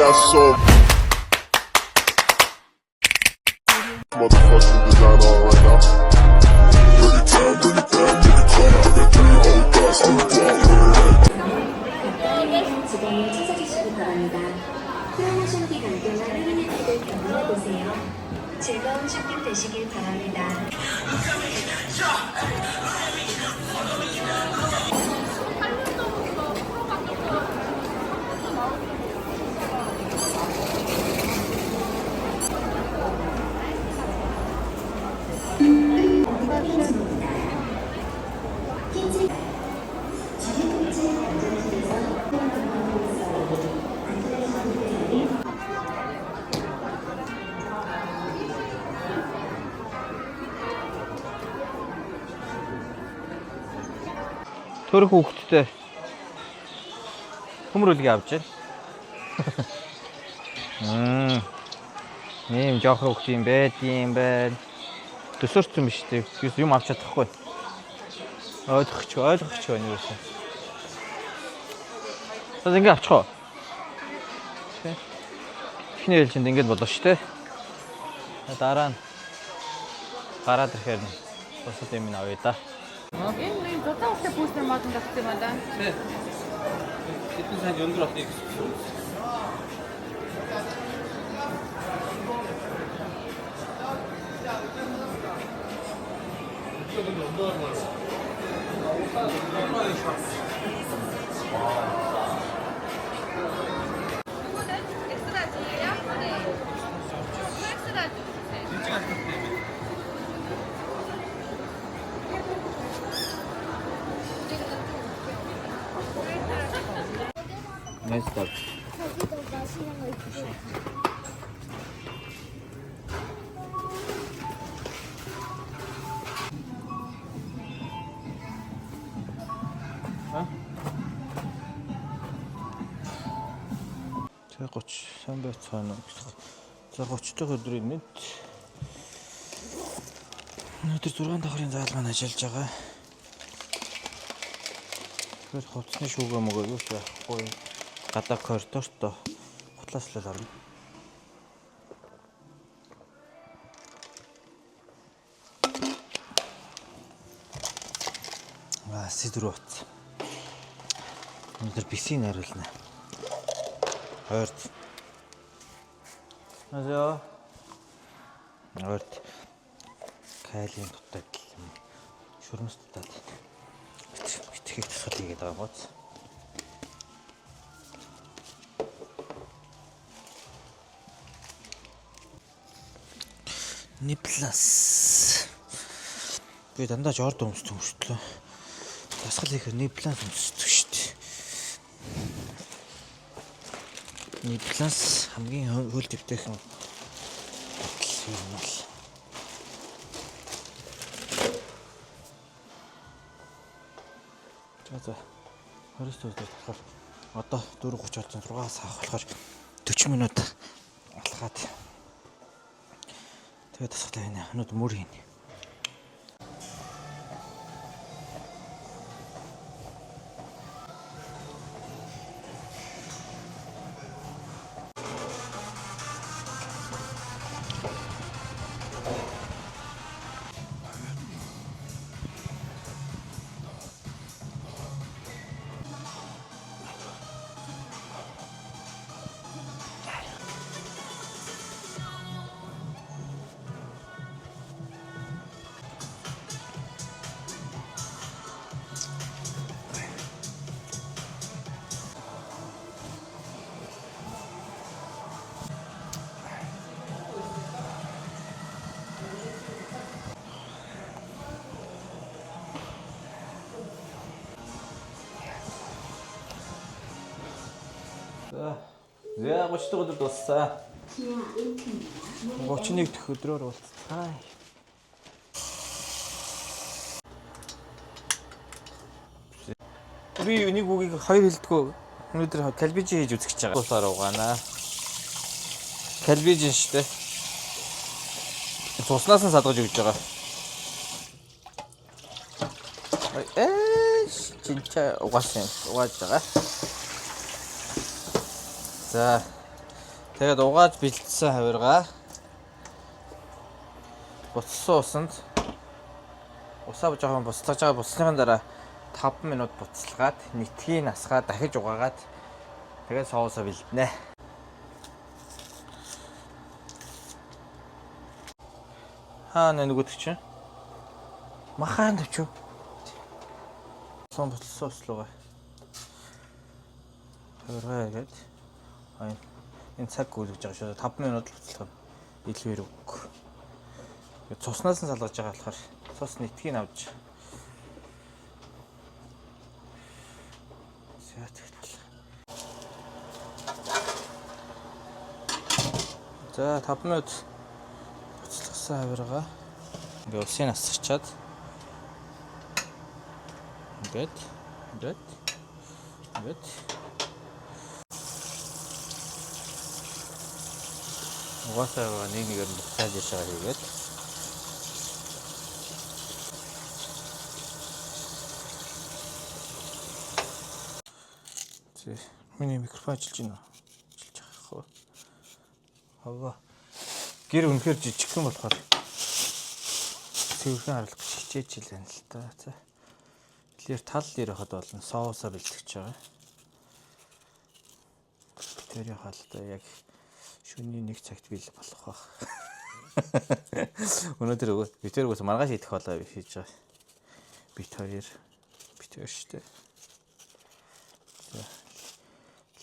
got some motherfucking design on right now. Bring it down, nigga clown. I got 3 old thoughts, I'm 주변에 찾아주시기 바랍니다. 프로모션기 강도나 할인 혜택을 경험해보세요. 즐거운 쇼핑 되시길 바랍니다. Төрөх хүүхдтэй хөмрөлгийг авч байна. Ийм жоох хүүхд юм байдсан байна. Төсөрсөн биш үү? Юм авч чадахгүй. Ойлгох байна юу гэсэн. Тэгвэл ингэ авчих уу? Эхний ээлжинд ингэж болоо шүү дээ. Дараа нь гараад ирэхээр босод юм авъя да. Энэ дотор ухтай пүүснэр модон татсан юм да. Тий. Хэдэн сайн өндөр болтыг гэсэн. Nice stuff. За 30 сайн байцгаана гэсэн. За 30 дахь өдрийн мэд. Өнөөдөр 6 давхрын заалгаан ажиллаж байгаа. Тэгэхээр хувцсны шүүгээ мөгөө юу ч байхгүй. Гадаа коридорт хутлааслал орно. Сидр утас. Өнөөдөр бисийн хариулна. Хорт. Азаа. Хорт. Калиум дутаад юм. Шүрмэс дутаад. Битгий тасгал хийгээд байгаа гоц. Ниплас. Би дандаа жорд өмсдөг шүү дээ. Тасгал хийхээр ниплас өмсдөг шүү дээ. Ниплас хамгийн хөл дэвтэйхэн юм л. За 20 төгрөг болохоор одоо 4:30 6-аас авах болохоор 40 минут алхаад тэгээд тасгалаа хийнэ. Өнөөдөр мөр хийнэ. За 30 дахь өдөр дууссан. 31 дахь өдрөөр уулзцаа. Би нэг үгийг хоёр хэлдэггүй. Өнөөдөр калбижи хийж үзэх гэж байгаа. Тусаар угаана. Калбижи шүү дээ. Цуснаас нь садгаж өгч байгаа. Чинча угаасан угааж байгаа. За Тэгээд угааж бэлдсэн хавиргаа буцсан усанд усаа жоохон буцлаж байгаа. Буцсныхаа дараа 5 минут буцалгаад нэтгийг насгаад дахиж угаагаад тэгээд соусоо бэлдэнэ. Нөгөөдөг чинь махан төвчөө. Сон буцсан ус руугаа. Хавиргаа гээд энэ цаг гүйлгэж байгаа шүү. 5 минут л буцалгах нь илүү хэрэг. Цуснаас нь салгаж байгаа болохоор цус нэтгийг авч. За 5 минут буцалгасан хавиргаа ингээ усын асарчаад ингээд угаасаа нэгээр нь буцааж яшаа хийгээд миний микрофон ажиллаж байна уу? Ажиллаж байгаа хөө. Хаваа. Гэр үнэхээр жижигхэн болохоор цэвэрхэн харуулах гэж хичээж илэн л та. За. Илэр тал дээр хахад болно. Соусоо бэлтгэж байгаа. Тэр хаалта яг шөнийн 1 цагт бил болох баг. Өнөөдөр битэргээс маргааш идэх болоо хийж байгаа. Битэр штэ. За.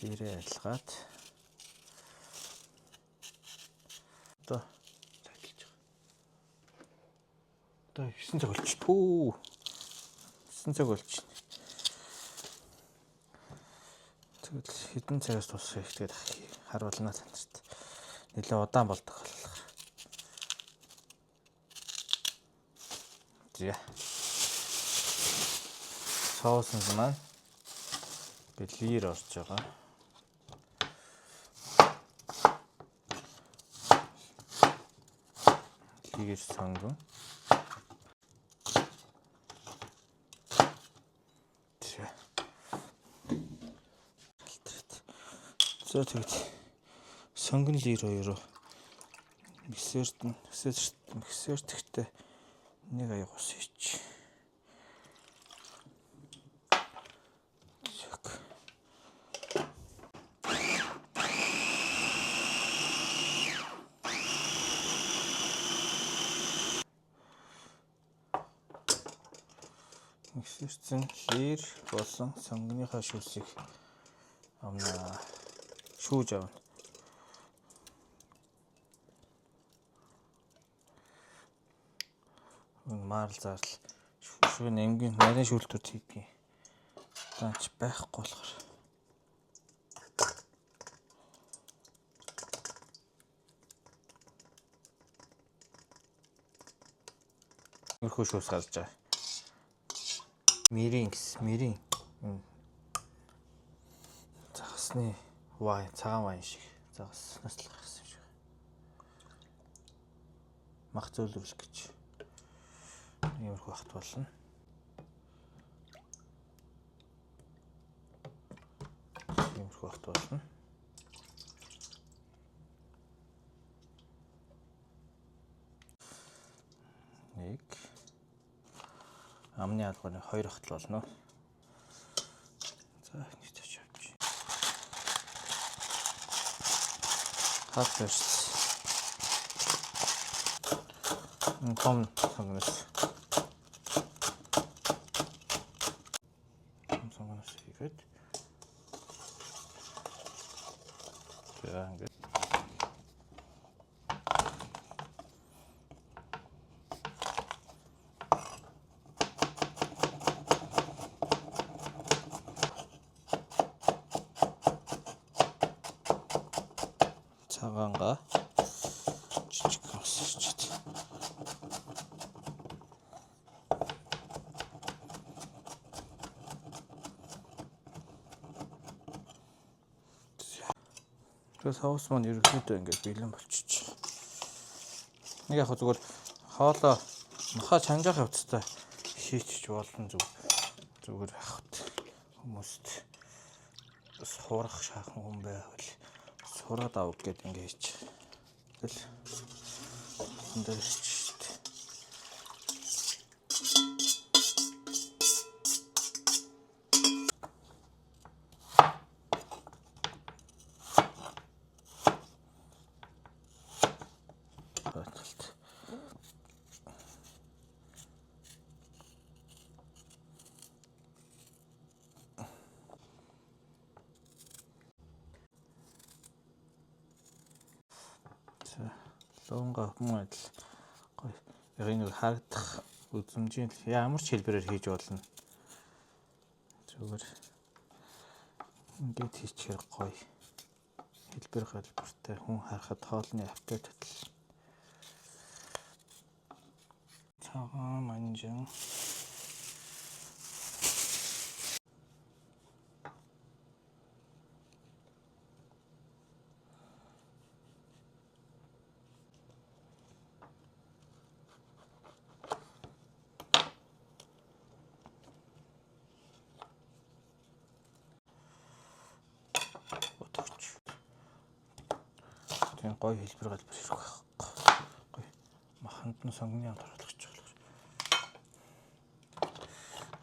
Лирээ алгаад одоо цайлж байгаа. Одоо 9 цаг болчих. Пүү. 9 цаг болчих. Тэгвэл хэдэн цагаас тусах вэ гэдэг харуулнаа танарт. Нэлээ удаан болдог болохоор. За. Соус маань бэлгээр орж байгаа. Лигэр сонгон. За тэгвэл сонгон лир 2-оор миксер тэгтээ нэг аяг ус хийч. Миксерсэн лир болсон сонгоныхаа шүүсийг амнаа шүүж авна. Марл зарлал шүүн эмгэн нарийн шүүлтүүд хийдэг. Даанч байхгүй болохоор. Мөрхөө шүүс гарч байгаа. Мирин. Загасны вайн, цагаан вайн шиг. Загаснаас л гарсан юм шиг. Мах зөөлрүүлэх гэж. Иймэрхүү багт болно. Нэг амны алганы 2 багт болно. За нэг тач авч. Хатвэрс. Том сонгоноос. хийгээд. За ингээд. цагаанга жижиг хасчихад. Тэгээд соус маань ерөөхдөө ингээд бэлэн болчих. Нэг яг зүгээр хоолоо махаа чанжаах явцтай хийчих болно зүгээр явахт хүмүүст бас хуурах шаахан хүн байвал сураад авах гэдэг ингэ хийж. Тэгэл энэ дээр шүү дээ. Лонга хүмүүс гоё яг нэг харагдах үзмжийн ямар ч хэлбэрээр хийж болно. Зүгээр ингээд хийчихээр гоё хэлбэр хэлбэртэй хүн харахад хоолны аппетит татал. Цагаан манжин тийм гоё хэлбэр хэрэг байхгүй. Гоё маханд нь сонгоны амт оруулах гэж байна.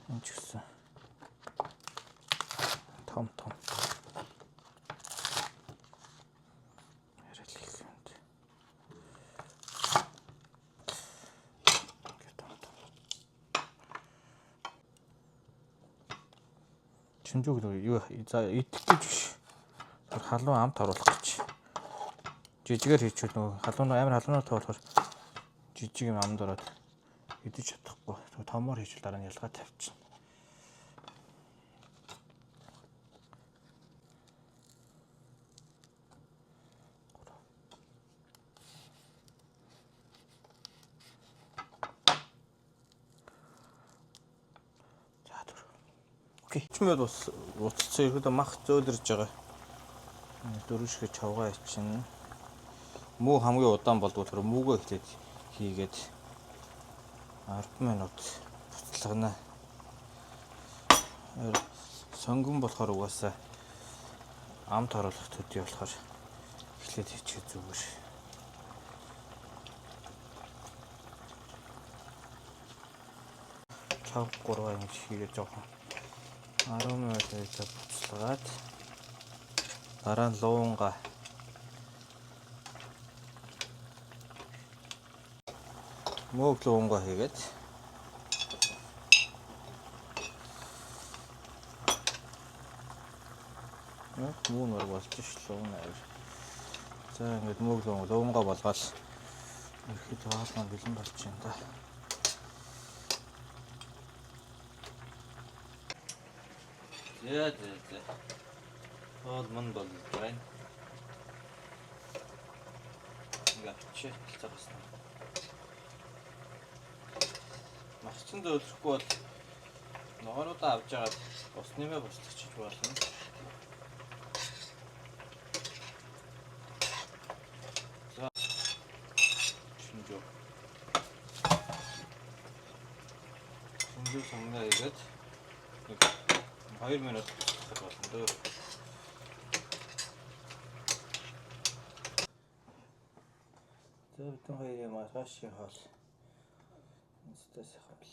Энэ ч гэсэн том ярил их юм. Чинжүүг юу за идэх гэж биш. Халуун амт оруулах гэж. Жижигээр хийчихвэл нөгөө халуун амар халуунаар тоолохоор жижиг юм амд ороод идэж чадахгүй. Томоор хийчихвэл дараа нь ялгаа тавьчихна. За түр. Окей. Чимээд уццсан ихэд мах зөөлрж байгаа. Дөрвшгэ чавгаа ичнэ. Муу хамгийн удаан болдгоо тэр мүүгөө эхлээд хийгээд 10 минут буцалгана. Сонгон болохоор угаасаа амт оруулах төдий болохоор эхлээд хийчих зүгээр. Чав 3 ингэж хийгээд жоохон 10 минут ажиллаж буцалгаад дараа нь луунга мөг луунга хийгээд муу нөр болж ш луун авир. За ингээд мөг луунга болгоод ихэд хаалмаа бэлэн болж байна да. За. Хоол манд бол байна. Ингээд хэлцээс. Махчин зөөлрөхгүй бол ногоонуудаа авч яагаад ус нэмээ босчихж болно. За. Шинжүү сонгоо хийгээд 2 минут болчиход болно дөө. За бүтэн хоёрын маргаашийн хоол. Инстас хавл.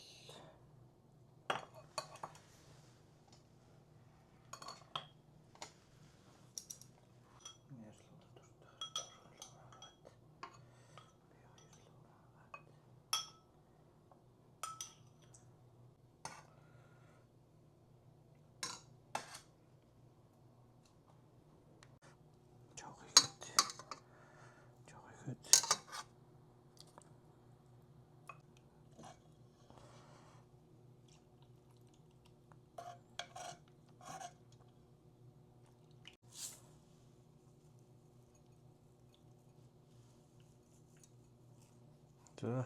За.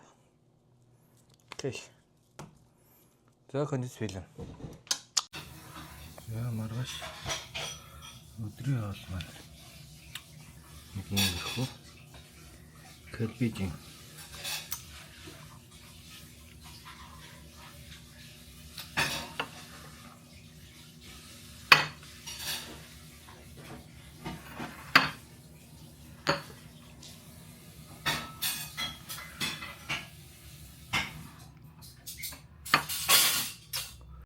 Окей. За кондис фильм. За маргааш өдрийн хоол маань нэг юм ирэх үү? Кэлбижин